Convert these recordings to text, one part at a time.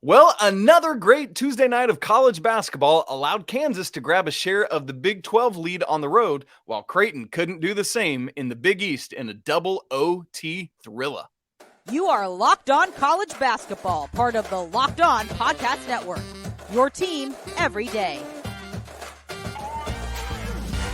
Well, another great Tuesday night of college basketball allowed Kansas to grab a share of the Big 12 lead on the road, while Creighton couldn't do the same in the Big East in a double OT thriller. You are Locked On College Basketball, part of the Locked On Podcast Network. Your team every day.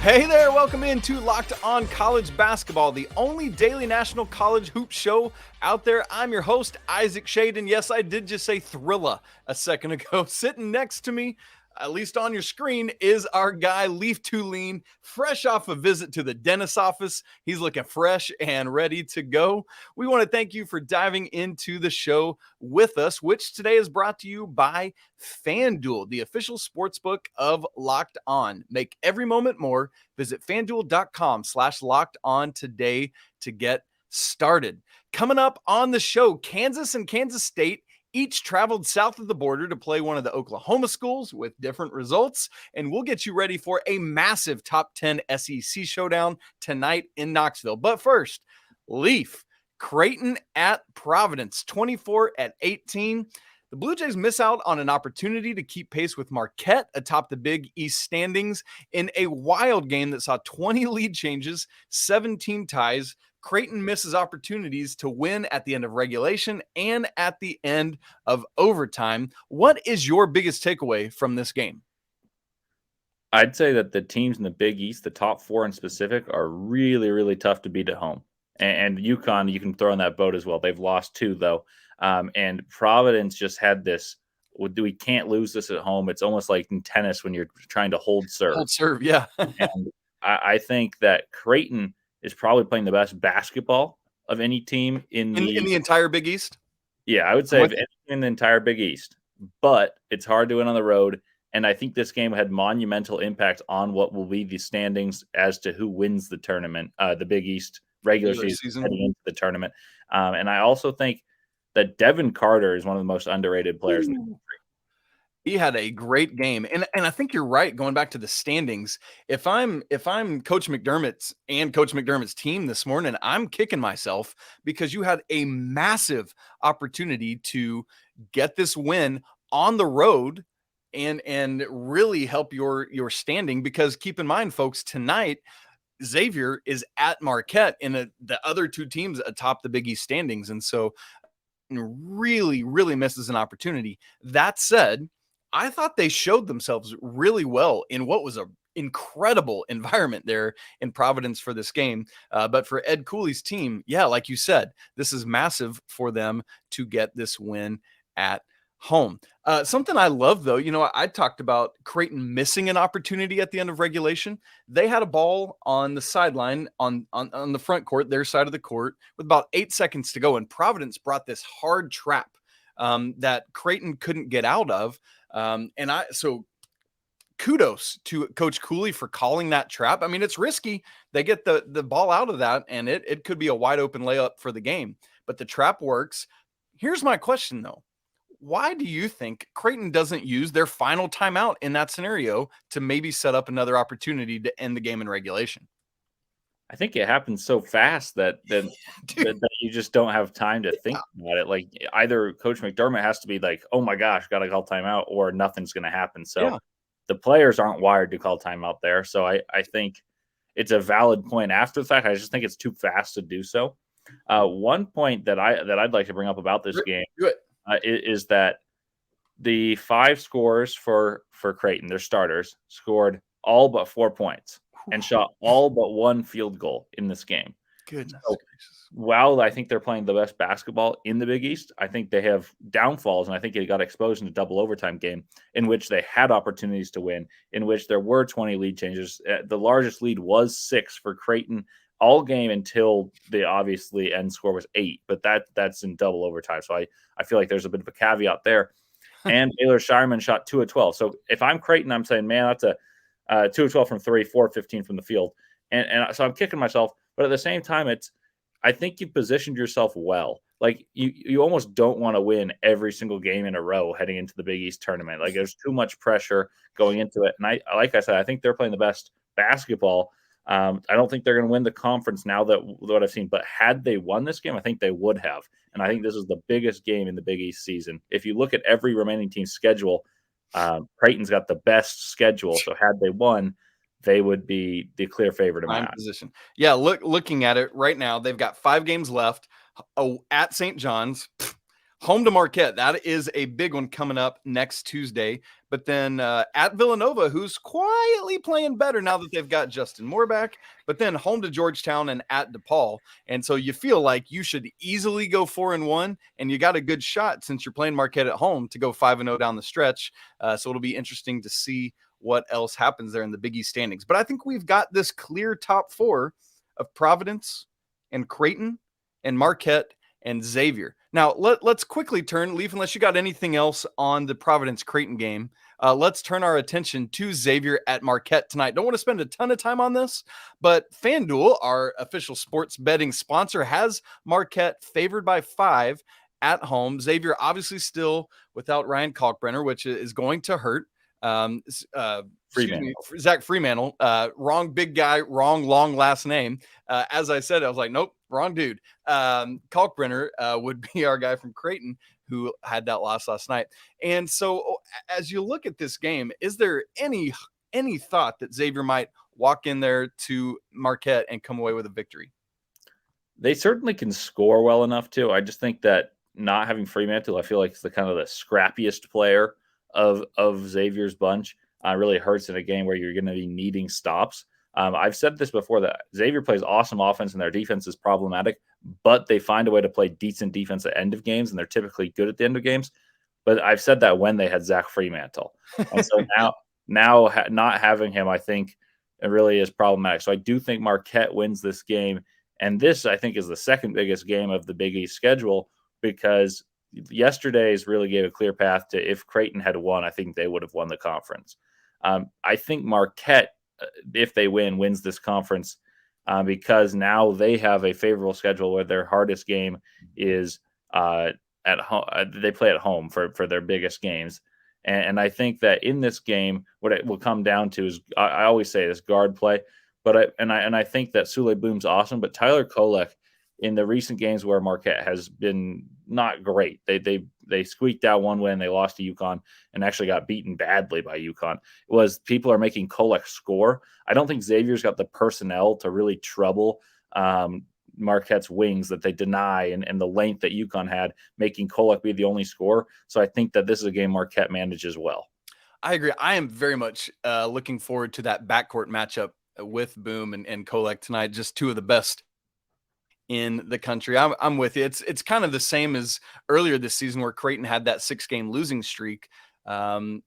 Hey there, welcome into Locked On College Basketball, the only daily national college hoop show out there. I'm your host, Isaac Shaden. Yes, I did just say thriller a second ago. Sitting next to me, at least on your screen, is our guy, Leaf Tulane, fresh off a visit to the dentist's office. He's looking fresh and ready to go. We want to thank you for diving into the show with us, which today is brought to you by FanDuel, the official sportsbook of Locked On. Make every moment more. Visit FanDuel.com/Locked On today to get started. Coming up on the show, Kansas and Kansas State each traveled south of the border to play one of the Oklahoma schools with different results, and we'll get you ready for a massive top 10 SEC showdown tonight in Knoxville. But first, Leaf, Creighton at Providence, 24-18. The Blue Jays miss out on an opportunity to keep pace with Marquette atop the Big East standings in a wild game that saw 20 lead changes, 17 ties. Creighton misses opportunities to win at the end of regulation and at the end of overtime. What is your biggest takeaway from this game? I'd say that the teams in the Big East, the top four in specific, are really, really tough to beat at home. And UConn, you can throw in that boat as well. They've lost two, though. And Providence just had this, we can't lose this at home. It's almost like in tennis when you're trying to hold serve. Hold serve, yeah. And I think that Creighton is probably playing the best basketball of any team in the entire Big East. Yeah, I would say in the entire Big East, but it's hard to win on the road. And I think this game had monumental impact on what will be the standings as to who wins the tournament, the Big East regular season heading into the tournament. And I also think that Devin Carter is one of the most underrated players in the country. He had a great game. And I think you're right, going back to the standings. If I'm Coach McDermott's team this morning, I'm kicking myself because you had a massive opportunity to get this win on the road and really help your standing, because keep in mind, folks, tonight Xavier is at Marquette and the other two teams atop the Big East standings. And so really, really misses an opportunity. That said, I thought they showed themselves really well in what was an incredible environment there in Providence for this game. But for Ed Cooley's team, yeah, like you said, this is massive for them to get this win at home. Something I love, though, I talked about Creighton missing an opportunity at the end of regulation. They had a ball on the sideline on the front court, their side of the court, with about 8 seconds to go. And Providence brought this hard trap that Creighton couldn't get out of. So kudos to Coach Cooley for calling that trap. I mean, it's risky. They get the ball out of that, and it could be a wide open layup for the game. But the trap works. Here's my question, though. Why do you think Creighton doesn't use their final timeout in that scenario to maybe set up another opportunity to end the game in regulation? I think it happens so fast that you just don't have time to think about it. Like, either Coach McDermott has to be like, oh my gosh, got to call timeout, or nothing's going to happen. So the players aren't wired to call timeout there. So I think it's a valid point after the fact. I just think it's too fast to do so. One point that I'd like to bring up about this game is that the 5 scorers for Creighton, their starters, scored all but 4 points and shot all but 1 field goal in this game. Goodness. So, while I think they're playing the best basketball in the Big East, I think they have downfalls, and I think it got exposed in a double overtime game in which they had opportunities to win, in which there were 20 lead changes. The largest lead was 6 for Creighton all game until the obviously end score was 8, but that's in double overtime. So I feel like there's a bit of a caveat there. And Baylor Shireman shot 2 of 12. So if I'm Creighton, I'm saying, man, that's a 2 of 12 from 3, 4 of 15 from the field. And so I'm kicking myself. But at the same time, I think you positioned yourself well. Like, you almost don't want to win every single game in a row heading into the Big East tournament. Like, there's too much pressure going into it. And like I said, I think they're playing the best basketball I don't think they're going to win the conference now that what I've seen, but had they won this game, I think they would have. And I think this is the biggest game in the Big East season. If you look at every remaining team's schedule, Creighton's got the best schedule. So had they won, they would be the clear favorite in my eyes. Position. Yeah, looking at it right now, they've got 5 games left. At St. John's, home to Marquette. That is a big one coming up next Tuesday. But then at Villanova, who's quietly playing better now that they've got Justin Moore back. But then home to Georgetown and at DePaul. And so you feel like you should easily go 4-1, and you got a good shot since you're playing Marquette at home to go 5-0 down the stretch. So it'll be interesting to see what else happens there in the Big East standings. But I think we've got this clear top 4 of Providence and Creighton and Marquette and Xavier. Now, let's quickly turn, Leaf, unless you got anything else on the Providence-Creighton game, let's turn our attention to Xavier at Marquette tonight. Don't want to spend a ton of time on this, but FanDuel, our official sports betting sponsor, has Marquette favored by 5 at home. Xavier obviously still without Ryan Kalkbrenner, which is going to hurt. Zach Fremantle, wrong big guy, wrong long last name. As I said, I was like, nope, wrong dude. Kalkbrenner would be our guy from Creighton who had that loss last night. And so as you look at this game, is there any thought that Xavier might walk in there to Marquette and come away with a victory? They certainly can score well enough too. I just think that not having Fremantle, I feel like it's the kind of the scrappiest player of Xavier's bunch. Really hurts in a game where you're going to be needing stops. I've said this before that Xavier plays awesome offense and their defense is problematic, but they find a way to play decent defense at end of games, and they're typically good at the end of games. But I've said that when they had Zach Fremantle. And so now not having him, I think it really is problematic. So I do think Marquette wins this game. And this, I think, is the second biggest game of the Big East schedule, because yesterday's really gave a clear path to if Creighton had won, I think they would have won the conference. I think Marquette, if they wins this conference because now they have a favorable schedule where their hardest game is at home. They play at home for their biggest games. And I think that in this game, what it will come down to is, I always say this, guard play. But I think that Sule Boom's awesome, but Tyler Kolek in the recent games where Marquette has been not great. They squeaked out one win. They lost to UConn and actually got beaten badly by UConn. It was people are making Kolek score. I don't think Xavier's got the personnel to really trouble Marquette's wings that they deny and the length that UConn had, making Kolek be the only scorer. So I think that this is a game Marquette manages well. I agree. I am very much looking forward to that backcourt matchup with Boom and Kolek tonight. Just two of the best in the country. I'm with you. It's kind of the same as earlier this season where Creighton had that 6-game losing streak. And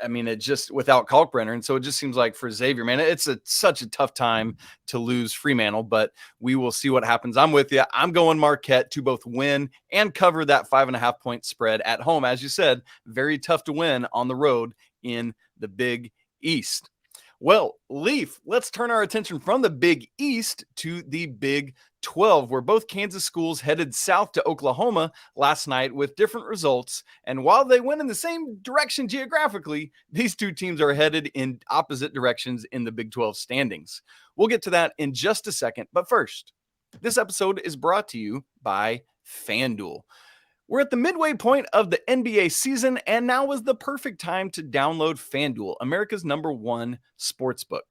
I mean, it just without Kalkbrenner. And so it just seems like for Xavier, man, it's such a tough time to lose Fremantle, but we will see what happens. I'm with you. I'm going Marquette to both win and cover that 5.5 point spread at home. As you said, very tough to win on the road in the Big East. Well, Leaf, let's turn our attention from the Big East to the Big 12, where both Kansas schools headed south to Oklahoma last night with different results. And while they went in the same direction geographically, these two teams are headed in opposite directions in the Big 12 standings. We'll get to that in just a second. But first, this episode is brought to you by FanDuel. We're at the midway point of the NBA season, and now is the perfect time to download FanDuel, America's #1 sportsbook.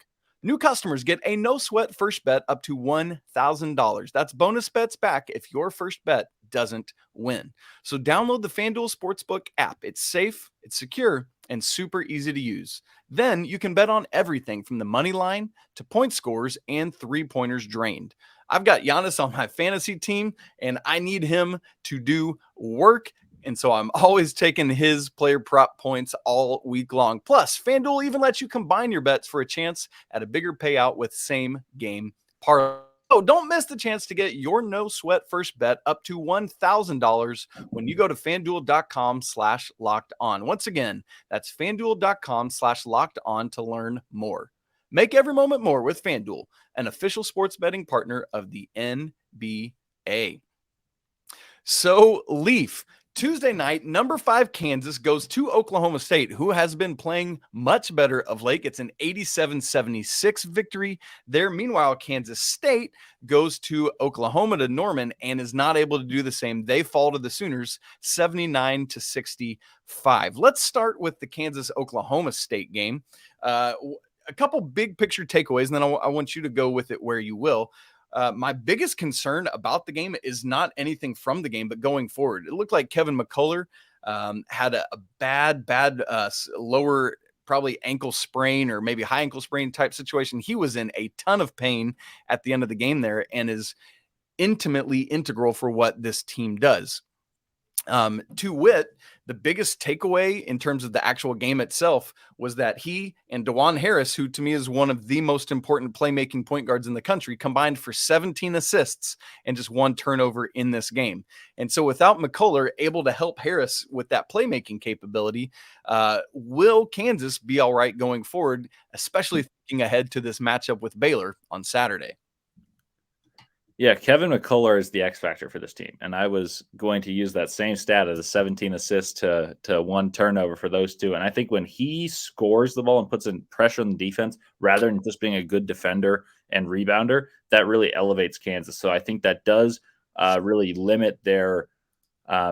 New customers get a no-sweat first bet up to $1,000. That's bonus bets back if your first bet doesn't win. So download the FanDuel Sportsbook app. It's safe, it's secure, and super easy to use. Then you can bet on everything from the money line to point scores and three-pointers drained. I've got Giannis on my fantasy team, and I need him to do work. And so I'm always taking his player prop points all week long. Plus, FanDuel even lets you combine your bets for a chance at a bigger payout with same game parlay. So don't miss the chance to get your no sweat first bet up to $1,000 when you go to FanDuel.com/locked-on. Once again, that's FanDuel.com/locked-on to learn more. Make every moment more with FanDuel, an official sports betting partner of the NBA. So, Leaf, Tuesday night, number 5 Kansas goes to Oklahoma State, who has been playing much better of late. It's an 87-76 victory there. Meanwhile, Kansas State goes to Oklahoma to Norman and is not able to do the same. They fall to the Sooners 79-65. Let's start with the Kansas-Oklahoma State game. A couple big picture takeaways, and then I want you to go with it where you will. My biggest concern about the game is not anything from the game, but going forward. It looked like Kevin McCullar had a bad lower, probably ankle sprain or maybe high ankle sprain type situation. He was in a ton of pain at the end of the game there and is intimately integral for what this team does. To wit, the biggest takeaway in terms of the actual game itself was that he and DeJuan Harris, who to me is one of the most important playmaking point guards in the country, combined for 17 assists and just 1 turnover in this game. And so without McCullar able to help Harris with that playmaking capability, will Kansas be all right going forward, especially thinking ahead to this matchup with Baylor on Saturday? Yeah, Kevin McCullar is the X factor for this team. And I was going to use that same stat of the 17 assists to 1 turnover for those two. And I think when he scores the ball and puts in pressure on the defense, rather than just being a good defender and rebounder, that really elevates Kansas. So I think that does really limit their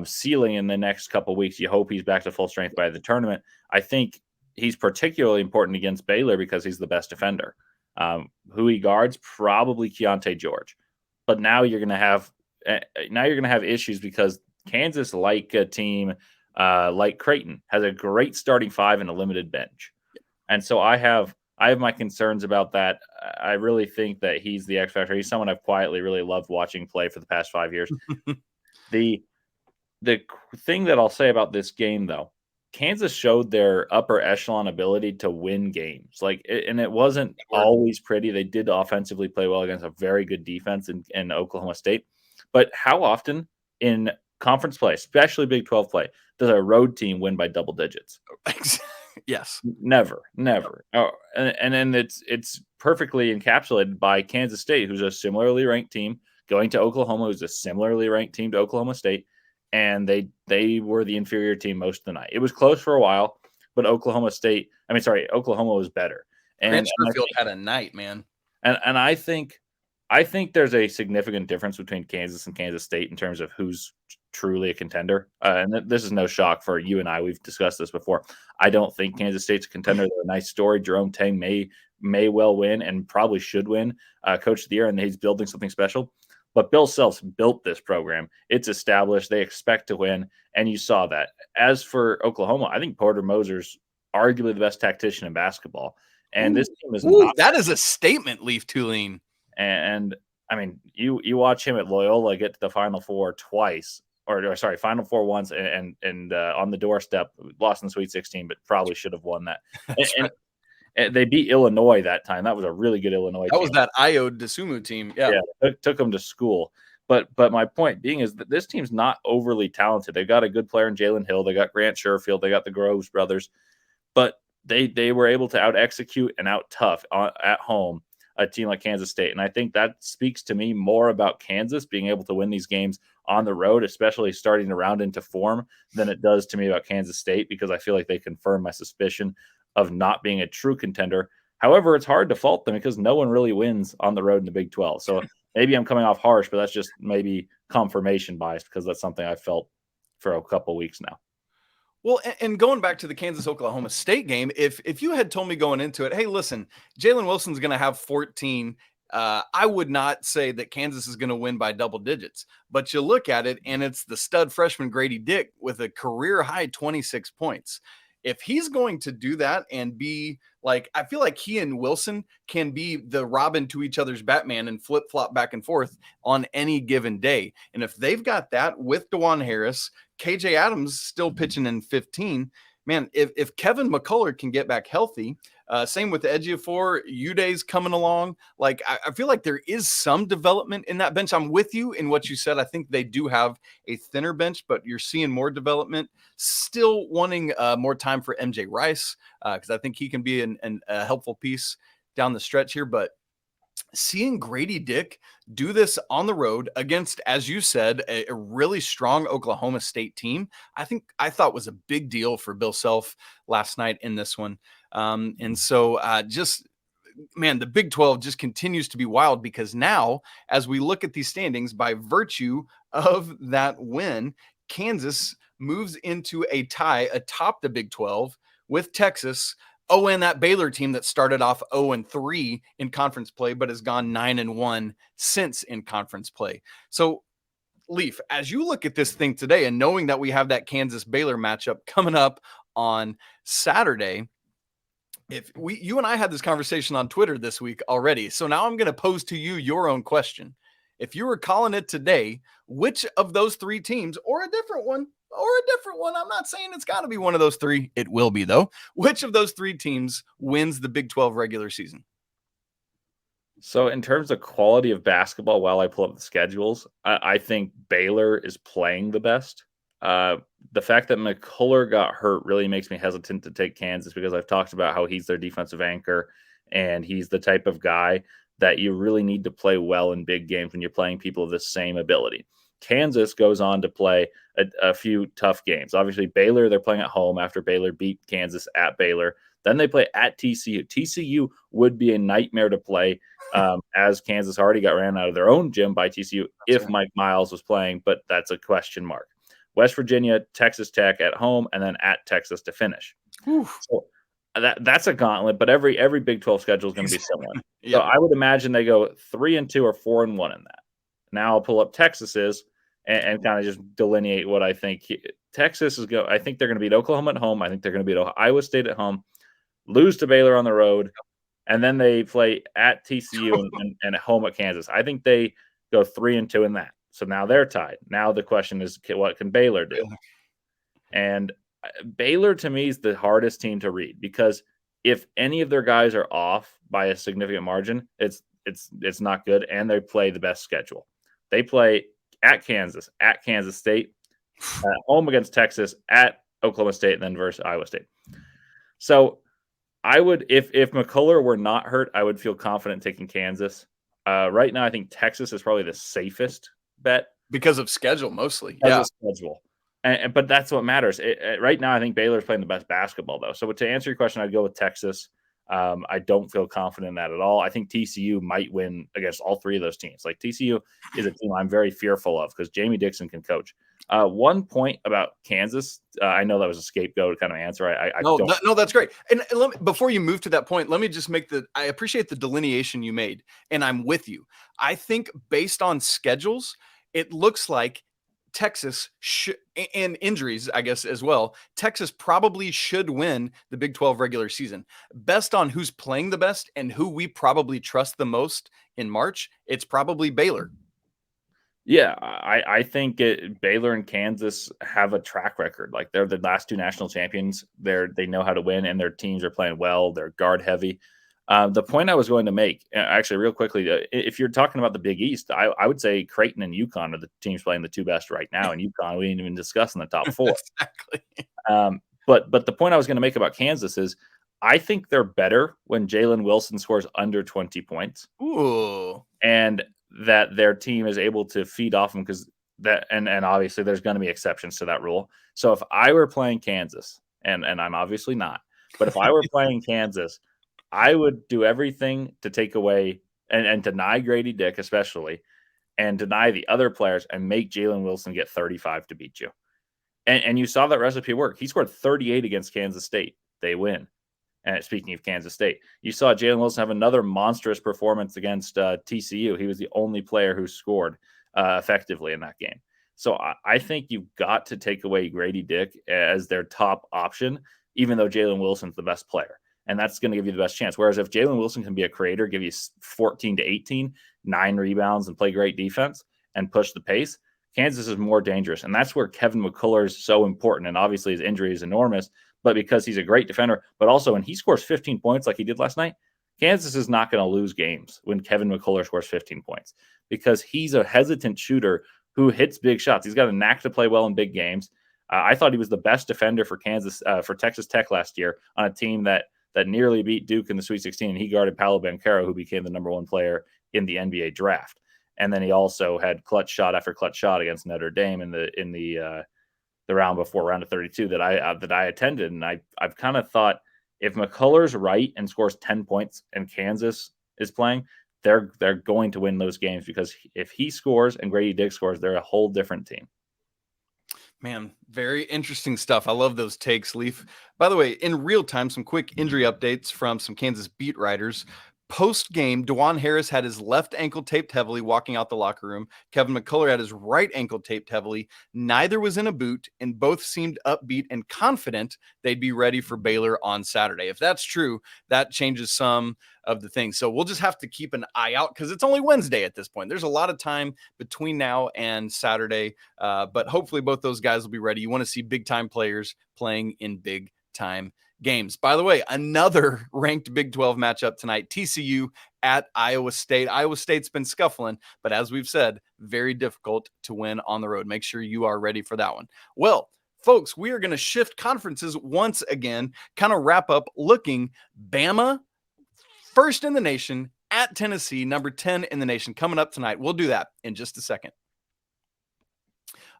ceiling in the next couple of weeks. You hope he's back to full strength by the tournament. I think he's particularly important against Baylor because he's the best defender. Who he guards, probably Keontae George. But now you're going to have issues because Kansas, like a team like Creighton, has a great starting 5 and a limited bench. And so I have my concerns about that. I really think that he's the X factor. He's someone I've quietly really loved watching play for the past 5 years. The thing that I'll say about this game, though, Kansas showed their upper echelon ability to win games. And it wasn't always pretty. They did offensively play well against a very good defense in Oklahoma State. But how often in conference play, especially Big 12 play, does a road team win by double digits? Yes. Never. Oh, and then it's perfectly encapsulated by Kansas State, who's a similarly ranked team, going to Oklahoma, who's a similarly ranked team to Oklahoma State. And they were the inferior team most of the night. It was close for a while, but Oklahoma was better. And Sherfield had a night, man. And I think there's a significant difference between Kansas and Kansas State in terms of who's truly a contender. And this is no shock for you and I. We've discussed this before. I don't think Kansas State's a contender. They're a nice story. Jerome Tang may well win and probably should win Coach of the Year, and he's building something special. But Bill Self's built this program. It's established. They expect to win, and you saw that. As for Oklahoma, I think Porter Moser's arguably the best tactician in basketball. And this team is not. That is a statement, Leaf Tulane. And I mean, you watch him at Loyola get to the Final Four twice, Final Four once, and on the doorstep, lost in the Sweet 16, but probably should have won that. And they beat Illinois that time. That was a really good Illinois team. That was that Io DeSumo team. Yeah, took them to school. But my point being is that this team's not overly talented. They've got a good player in Jalen Hill. They got Grant Sherfield. They got the Groves brothers. But they were able to out-execute and out-tough at home a team like Kansas State. And I think that speaks to me more about Kansas being able to win these games on the road, especially starting to round into form, than it does to me about Kansas State, because I feel like they confirm my suspicion of not being a true contender. However, it's hard to fault them because no one really wins on the road in the Big 12. So maybe I'm coming off harsh, but that's just maybe confirmation bias because that's something I've felt for a couple weeks now. Well, and going back to the Kansas-Oklahoma State game, if you had told me going into it, hey, listen, Jalen Wilson's going to have 14, I would not say that Kansas is going to win by double digits. But you look at it, and it's the stud freshman Grady Dick with a career-high 26 points. If he's going to do that and be like, I feel like he and Wilson can be the Robin to each other's Batman and flip-flop back and forth on any given day. And if they've got that with DeJuan Harris, KJ Adams still pitching in 15, man, if Kevin McCullar can get back healthy, same with Ejiofor, Uday's coming along. Like, I feel like there is some development in that bench. I'm with you in what you said. I think they do have a thinner bench, but you're seeing more development. Still wanting more time for MJ Rice because I think he can be a helpful piece down the stretch here. But seeing Grady Dick do this on the road against, as you said, a really strong Oklahoma State team, I thought was a big deal for Bill Self last night in this one. And so just, man, the Big 12 just continues to be wild, because now, as we look at these standings, by virtue of that win, Kansas moves into a tie atop the Big 12 with Texas. Oh, and that Baylor team that started off 0-3 in conference play, but has gone 9-1 since in conference play. So, Leaf, as you look at this thing today, and knowing that we have that Kansas Baylor matchup coming up on Saturday, you and I had this conversation on Twitter this week already. So now I'm going to pose to you your own question. If you were calling it today, which of those three teams, or a different one, I'm not saying it's got to be one of those three. It will be, though. Which of those three teams wins the Big 12 regular season? So in terms of quality of basketball, while I pull up the schedules, I think Baylor is playing the best. The fact that McCullar got hurt really makes me hesitant to take Kansas, because I've talked about how he's their defensive anchor, and he's the type of guy that you really need to play well in big games when you're playing people of the same ability. Kansas goes on to play a few tough games. Obviously, Baylor, they're playing at home after Baylor beat Kansas at Baylor. Then they play at TCU. TCU would be a nightmare to play, as Kansas already got ran out of their own gym by TCU if Mike Miles was playing, but that's a question mark. West Virginia, Texas Tech at home, and then at Texas to finish. So that's a gauntlet, but every Big 12 schedule is going to be similar. So I would imagine they go 3-2 or 4-1 in that. Now I'll pull up Texas's and kind of just delineate what I think. Texas is I think they're going to beat Oklahoma at home. I think they're going to beat Iowa State at home, lose to Baylor on the road, and then they play at TCU and at home at Kansas. I think they go 3-2 in that. So now they're tied. Now the question is, what can Baylor do? And Baylor, to me, is the hardest team to read, because if any of their guys are off by a significant margin, it's not good, and they play the best schedule. They play at Kansas State, at home against Texas, at Oklahoma State, and then versus Iowa State. So I would, if McCullar were not hurt, I would feel confident taking Kansas. Right now, I think Texas is probably the safest bet because of schedule, mostly. Schedule. But that's what matters. Right now, I think Baylor's playing the best basketball, though. So to answer your question, I'd go with Texas. I don't feel confident in that at all. I think TCU might win against all three of those teams. Like, TCU is a team I'm very fearful of, because Jamie Dixon can coach. One point about Kansas, I know that was a scapegoat kind of answer. No, that's great. And before you move to that point, let me just I appreciate the delineation you made, and I'm with you. I think based on schedules, it looks like Texas and injuries, I guess, as well, Texas probably should win the Big 12 regular season. Best on who's playing the best and who we probably trust the most in March, it's probably Baylor. Yeah, I think Baylor and Kansas have a track record. Like, they're the last two national champions. They know how to win, and their teams are playing well. They're guard heavy. The point I was going to make, actually, real quickly, if you're talking about the Big East, I would say Creighton and UConn are the teams playing the two best right now. And UConn, we didn't even discuss in the top four. Exactly. But the point I was going to make about Kansas is, I think they're better when Jalen Wilson scores under 20 points. Ooh. And that their team is able to feed off them, because that, and obviously there's going to be exceptions to that rule. So if I were playing Kansas, and I'm obviously not, but if I were playing Kansas, I would do everything to take away and deny Grady Dick, especially, and deny the other players, and make Jalen Wilson get 35 to beat you. And you saw that recipe work. He scored 38 against Kansas State. They win. And speaking of Kansas State, you saw Jalen Wilson have another monstrous performance against TCU. He was the only player who scored effectively in that game. So I think you've got to take away Grady Dick as their top option, even though Jalen Wilson's the best player. And that's going to give you the best chance. Whereas if Jalen Wilson can be a creator, give you 14 to 18, 9 rebounds, and play great defense and push the pace, Kansas is more dangerous. And that's where Kevin McCullar is so important. And obviously his injury is enormous, but because he's a great defender, but also when he scores 15 points like he did last night, Kansas is not going to lose games when Kevin McCullar scores 15 points, because he's a hesitant shooter who hits big shots. He's got a knack to play well in big games. I thought he was the best defender for Texas Tech last year on a team that nearly beat Duke in the Sweet 16, and he guarded Paolo Banchero, who became the number one player in the NBA draft. And then he also had clutch shot after clutch shot against Notre Dame in the round before, round of 32 that I attended. And I've kind of thought, if McCullar's right and scores 10 points and Kansas is playing, they're going to win those games, because if he scores and Grady Dick scores, they're a whole different team. Man, very interesting stuff. I love those takes, Leaf. By the way, in real time, some quick injury updates from some Kansas beat writers. Post game, DeJuan Harris had his left ankle taped heavily walking out the locker room. Kevin McCullar had his right ankle taped heavily. Neither was in a boot, and both seemed upbeat and confident they'd be ready for Baylor on Saturday. If that's true, that changes some of the things. So we'll just have to keep an eye out, because it's only Wednesday at this point. There's a lot of time between now and Saturday, but hopefully both those guys will be ready. You want to see big time players playing in big time games. By the way, another ranked Big 12 matchup tonight, TCU at Iowa State. Iowa State's been scuffling, but as we've said, very difficult to win on the road. Make sure you are ready for that one. Well, folks, we are going to shift conferences once again, kind of wrap up looking Bama, first in the nation, at Tennessee, number 10 in the nation, coming up tonight. We'll do that in just a second.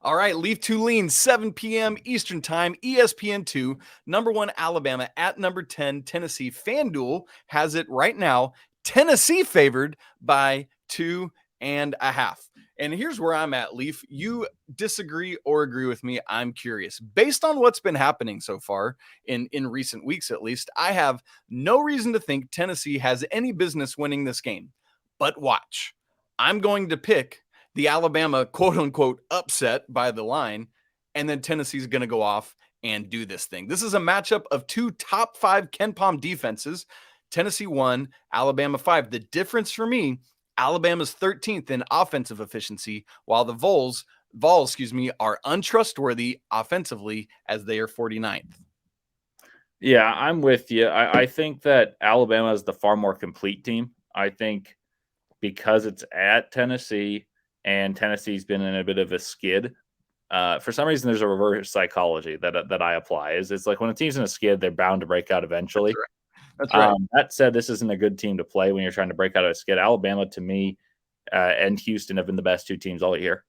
All right, Leaf Tulane, 7 p.m. Eastern Time, ESPN2, number 1 Alabama at number 10 Tennessee. FanDuel has it right now, Tennessee favored by 2.5. And here's where I'm at, Leaf. You disagree or agree with me? I'm curious. Based on what's been happening so far in recent weeks, at least, I have no reason to think Tennessee has any business winning this game. But watch. I'm going to pick the Alabama quote-unquote upset by the line, and then Tennessee's going to go off and do this thing. This is a matchup of two top 5 KenPom defenses. Tennessee 1, Alabama 5. The difference for me, Alabama's 13th in offensive efficiency, while the Vols, are untrustworthy offensively, as they are 49th. Yeah, I'm with you. I think that Alabama is the far more complete team. I think because it's at Tennessee, and Tennessee's been in a bit of a skid. For some reason, there's a reverse psychology that I apply. It's like when a team's in a skid, they're bound to break out eventually. That's right. That said, this isn't a good team to play when you're trying to break out of a skid. Alabama, to me, and Houston have been the best 2 teams all year.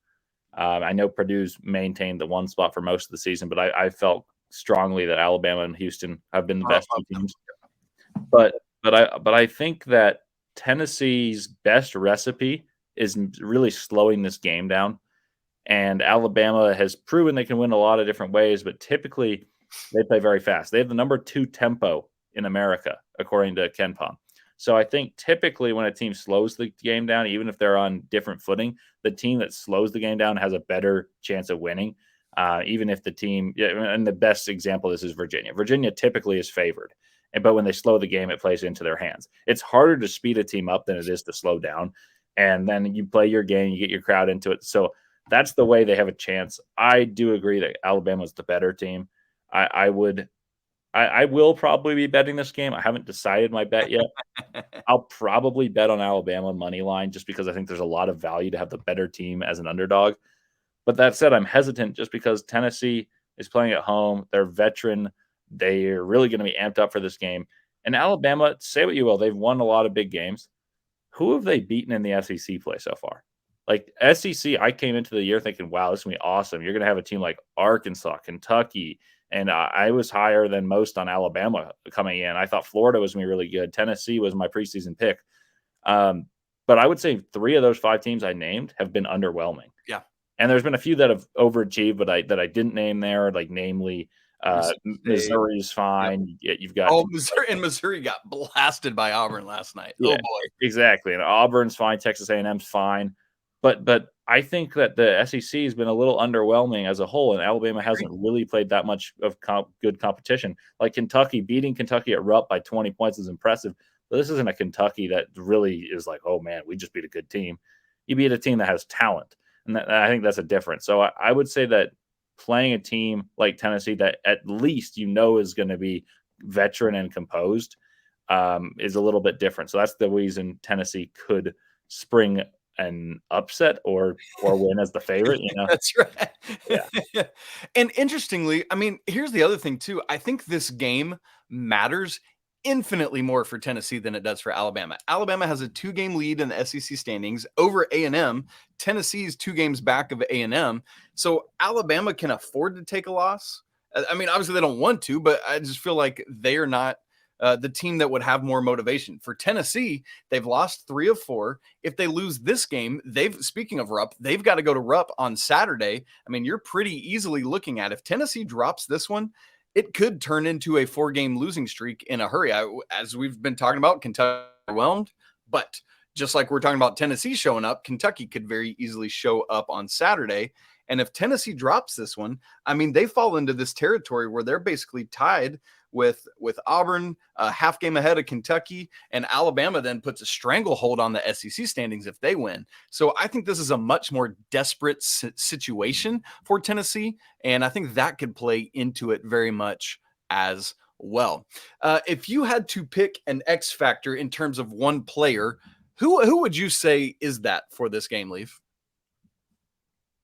I know Purdue's maintained the 1 spot for most of the season, but I felt strongly that Alabama and Houston have been the best 2 teams. But I think that Tennessee's best recipe is really slowing this game down. And Alabama has proven they can win a lot of different ways, but typically they play very fast. They have the number 2 tempo in America, according to KenPom. So I think typically when a team slows the game down, even if they're on different footing, the team that slows the game down has a better chance of winning. Even if the team, and the best example of this is Virginia. Virginia typically is favored, but when they slow the game, it plays into their hands. It's harder to speed a team up than it is to slow down. And then you play your game, you get your crowd into it. So that's the way they have a chance. I do agree that Alabama is the better team. I will probably be betting this game. I haven't decided my bet yet. I'll probably bet on Alabama money line, just because I think there's a lot of value to have the better team as an underdog. But that said, I'm hesitant just because Tennessee is playing at home. They're veteran. They're really going to be amped up for this game. And Alabama, say what you will, they've won a lot of big games. Who have they beaten in the SEC play so far? Like SEC, I came into the year thinking, wow, this is going to be awesome. You're going to have a team like Arkansas, Kentucky, and I was higher than most on Alabama coming in. I thought Florida was going to be really good. Tennessee was my preseason pick. But I would say 3 of those 5 teams I named have been underwhelming. Yeah. And there's been a few that have overachieved, but that I didn't name there, like namely Missouri's fine. Yep. You've got Missouri got blasted by Auburn last night. Yeah, oh boy, exactly. And Auburn's fine. Texas A&M's fine. But I think that the SEC has been a little underwhelming as a whole, and Alabama hasn't really played that much of good competition. Like Kentucky, beating Kentucky at Rupp by 20 points is impressive, but this isn't a Kentucky that really is like, oh man, we just beat a good team. You beat a team that has talent, and I think that's a difference. So I would say that playing a team like Tennessee that at least is going to be veteran and composed is a little bit different. So that's the reason Tennessee could spring an upset or win as the favorite. That's right. Yeah. And interestingly, I mean, here's the other thing too. I think this game matters infinitely more for Tennessee than it does for Alabama. Alabama has a 2-game lead in the SEC standings over A&M. Tennessee's 2 games back of A&M. So Alabama can afford to take a loss. I mean, obviously they don't want to, but I just feel like they are not the team that would have more motivation. For Tennessee, they've lost 3 of 4. If they lose this game, speaking of Rupp, they've got to go to Rupp on Saturday. I mean, you're pretty easily looking at, if Tennessee drops this one, it could turn into a 4-game losing streak in a hurry. As we've been talking about, Kentucky overwhelmed, but just like we're talking about Tennessee showing up, Kentucky could very easily show up on Saturday. And if Tennessee drops this one, I mean, they fall into this territory where they're basically tied with Auburn, a half game ahead of Kentucky, and Alabama then puts a stranglehold on the SEC standings if they win. So I think this is a much more desperate situation for Tennessee, and I think that could play into it very much as well. If you had to pick an X factor in terms of one player, who would you say is that for this game, Leaf?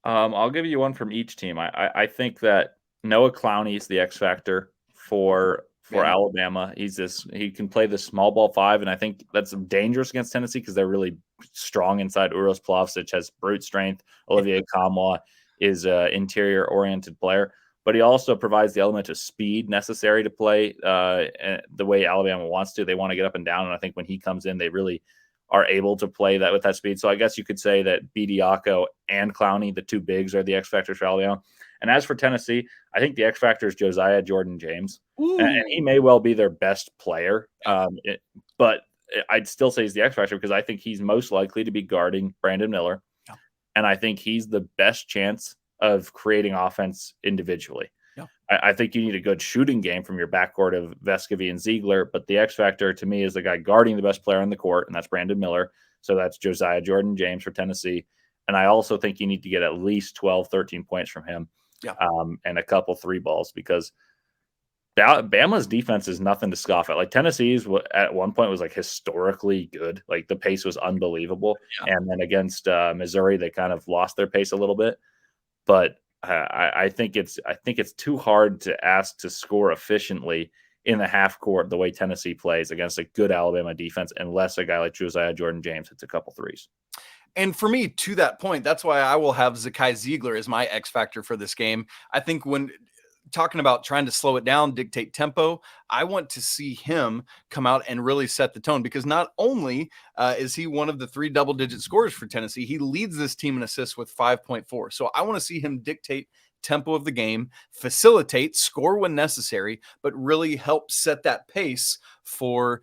I'll give you one from each team. I think that Noah Clowney is the X factor for Alabama. He can play the small ball 5, and I think that's dangerous against Tennessee because they're really strong inside. Uros Plavsic has brute strength. Olivier Kamwa is an interior oriented player, but he also provides the element of speed necessary to play the way Alabama wants to. They want to get up and down, and I think when he comes in, they really are able to play that with that speed. So I guess you could say that Bediako and Clowney, the 2 bigs, are the X factors for Alabama. And as for Tennessee, I think the X factor is Josiah Jordan-James, and he may well be their best player. But I'd still say he's the X factor because I think he's most likely to be guarding Brandon Miller, and I think he's the best chance of creating offense individually. I think you need a good shooting game from your backcourt of Vescovi and Ziegler, but the X factor to me is the guy guarding the best player on the court, and that's Brandon Miller. So that's Josiah Jordan-James for Tennessee. And I also think you need to get at least 12, 13 points from him and a couple 3 balls because Bama's defense is nothing to scoff at. Like Tennessee's at one point was like historically good. Like the pace was unbelievable. And then against Missouri, they kind of lost their pace a little bit. But I think it's too hard to ask to score efficiently in the half court the way Tennessee plays against a good Alabama defense, unless a guy like Josiah Jordan-James hits a couple 3s. And for me, to that point, that's why I will have Zakai Ziegler as my X factor for this game. I think when talking about trying to slow it down, dictate tempo, I want to see him come out and really set the tone because not only is he one of the 3 double-digit scorers for Tennessee, he leads this team in assists with 5.4. So I want to see him dictate tempo of the game, facilitate, score when necessary, but really help set that pace for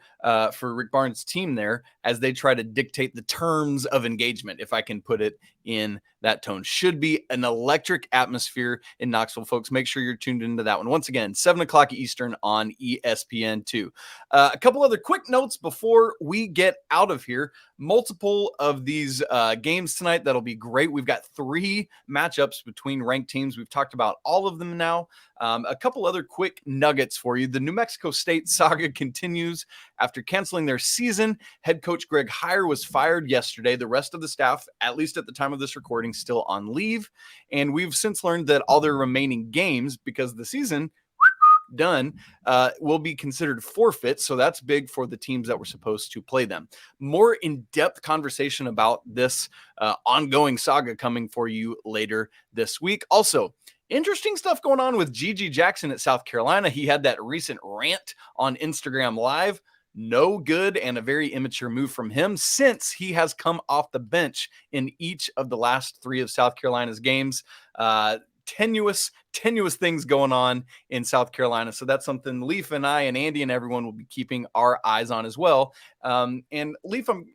Rick Barnes' team there as they try to dictate the terms of engagement, if I can put it in that tone. Should be an electric atmosphere in Knoxville, folks. Make sure you're tuned into that one. Once again, 7 o'clock Eastern on ESPN2. A couple other quick notes before we get out of here. Multiple of these games tonight. That'll be great. We've got 3 matchups between ranked teams. We've talked about all of them now. A couple other quick nuggets for you. The New Mexico State saga continues after canceling their season. Head coach Greg Heyer was fired yesterday. The rest of the staff, at least at the time of this recording, still on leave. And we've since learned that all their remaining games, because the season done, will be considered forfeit. So that's big for the teams that were supposed to play them. More in-depth conversation about this ongoing saga coming for you later this week. Also, interesting stuff going on with Gigi Jackson at South Carolina. He had that recent rant on Instagram Live. No good and a very immature move from him since he has come off the bench in each of the last 3 of South Carolina's games. Tenuous things going on in South Carolina. So that's something Leaf and I and Andy and everyone will be keeping our eyes on as well. And Leaf, I'm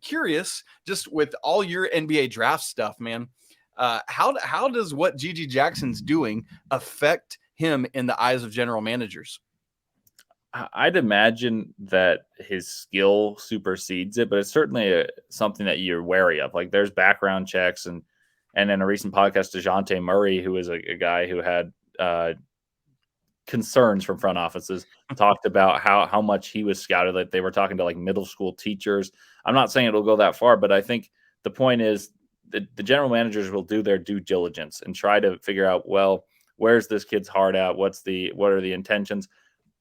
curious, just with all your NBA draft stuff, man, how does what Gigi Jackson's doing affect him in the eyes of general managers? I'd imagine that his skill supersedes it, but it's certainly something that you're wary of. Like there's background checks and in a recent podcast, DeJounte Murray, who is a guy who had concerns from front offices, talked about how much he was scouted. Like they were talking to like middle school teachers. I'm not saying it'll go that far, but I think the point is the general managers will do their due diligence and try to figure out, well, where's this kid's heart at? What are the intentions?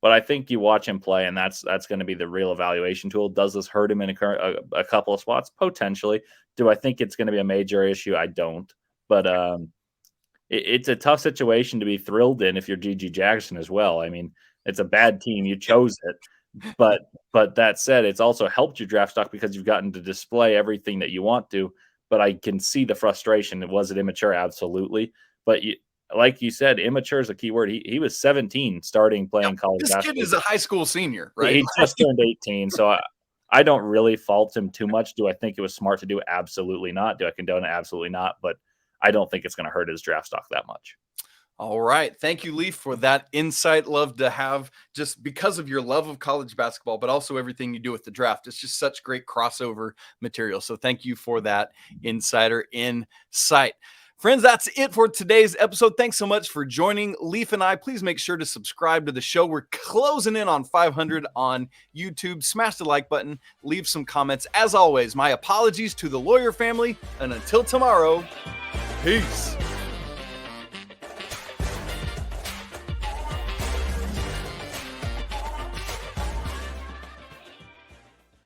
But I think you watch him play, and that's going to be the real evaluation tool. Does this hurt him in a couple of spots? Potentially. Do I think it's going to be a major issue? I don't. But it's a tough situation to be thrilled in if you're G.G. Jackson as well. I mean, it's a bad team. You chose it. But that said, it's also helped your draft stock because you've gotten to display everything that you want to. But I can see the frustration. Was it immature? Absolutely. But like you said, immature is a key word. He was 17 starting playing college basketball. This kid is a high school senior, right? He just turned 18. So I don't really fault him too much. Do I think it was smart to do? Absolutely not. Do I condone it? Absolutely not. But I don't think it's going to hurt his draft stock that much. All right. Thank you, Leaf, for that insight. Love to have, just because of your love of college basketball, but also everything you do with the draft. It's just such great crossover material. So thank you for that insider insight. Friends, that's it for today's episode. Thanks so much for joining Leaf and I. Please make sure to subscribe to the show. We're closing in on 500 on YouTube. Smash the like button. Leave some comments. As always, my apologies to the lawyer family. And until tomorrow, peace.